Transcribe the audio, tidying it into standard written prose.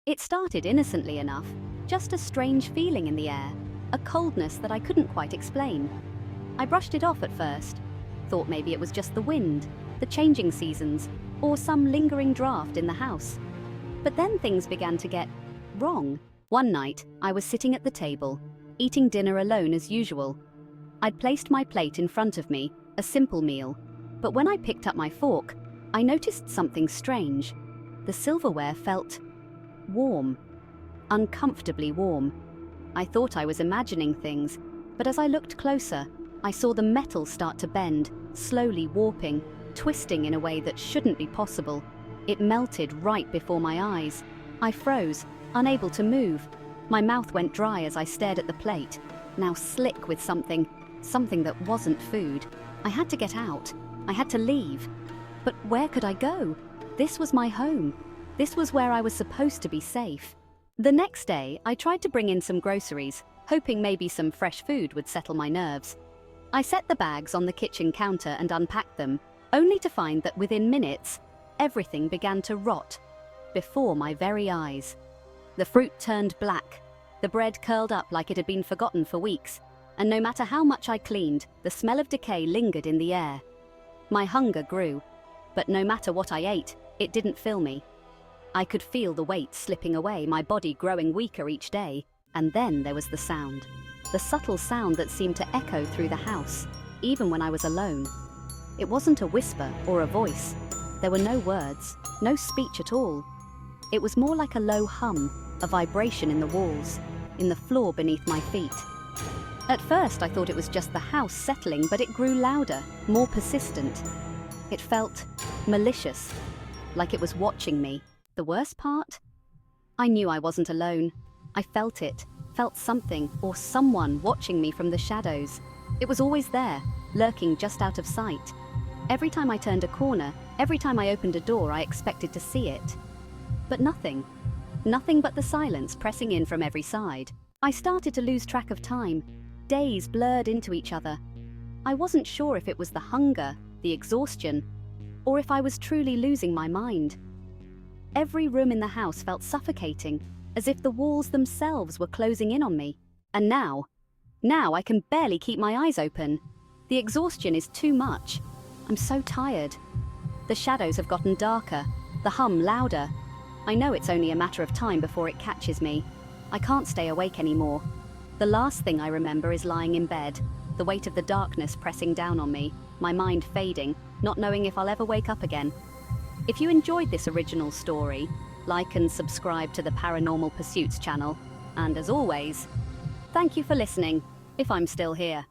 It started innocently enough, just a strange feeling in the air, a coldness that I couldn't quite explain. I brushed it off at first, thought maybe it was just the wind, the changing seasons, or some lingering draft in the house. But then things began to get wrong. One night, I was sitting at the table, eating dinner alone as usual. I'd placed my plate in front of me, a simple meal, but when I picked up my fork, I noticed something strange. The silverware felt warm, uncomfortably warm. I thought I was imagining things, but as I looked closer, I saw the metal start to bend, slowly warping, twisting in a way that shouldn't be possible. It melted right before my eyes. I froze, unable to move. My mouth went dry as I stared at the plate, now slick with something that wasn't food. I had to get out. I had to leave. But where could I go? This was my home. This was where I was supposed to be safe. The next day, I tried to bring in some groceries, hoping maybe some fresh food would settle my nerves. I set the bags on the kitchen counter and unpacked them, only to find that within minutes, everything began to rot before my very eyes. The fruit turned black, the bread curled up like it had been forgotten for weeks, and no matter how much I cleaned, the smell of decay lingered in the air. My hunger grew, but no matter what I ate, it didn't fill me. I could feel the weight slipping away, my body growing weaker each day, and then there was the sound. The subtle sound that seemed to echo through the house, even when I was alone. It wasn't a whisper or a voice. There were no words, no speech at all. It was more like a low hum, a vibration in the walls, in the floor beneath my feet. At first I thought it was just the house settling, but it grew louder, more persistent. It felt malicious, like it was watching me. The worst part? I knew I wasn't alone. I felt it, felt something or someone watching me from the shadows. It was always there, lurking just out of sight. Every time I turned a corner, every time I opened a door, I expected to see it. But nothing. Nothing but the silence pressing in from every side. I started to lose track of time. Days blurred into each other. I wasn't sure if it was the hunger, the exhaustion, or if I was truly losing my mind. Every room in the house felt suffocating, as if the walls themselves were closing in on me. And now I can barely keep my eyes open. The exhaustion is too much. I'm so tired. The shadows have gotten darker, the hum louder. I know it's only a matter of time before it catches me. I can't stay awake anymore. The last thing I remember is lying in bed, the weight of the darkness pressing down on me, my mind fading, not knowing if I'll ever wake up again. If you enjoyed this original story, like and subscribe to the Paranormal Pursuits channel. And as always, thank you for listening, if I'm still here.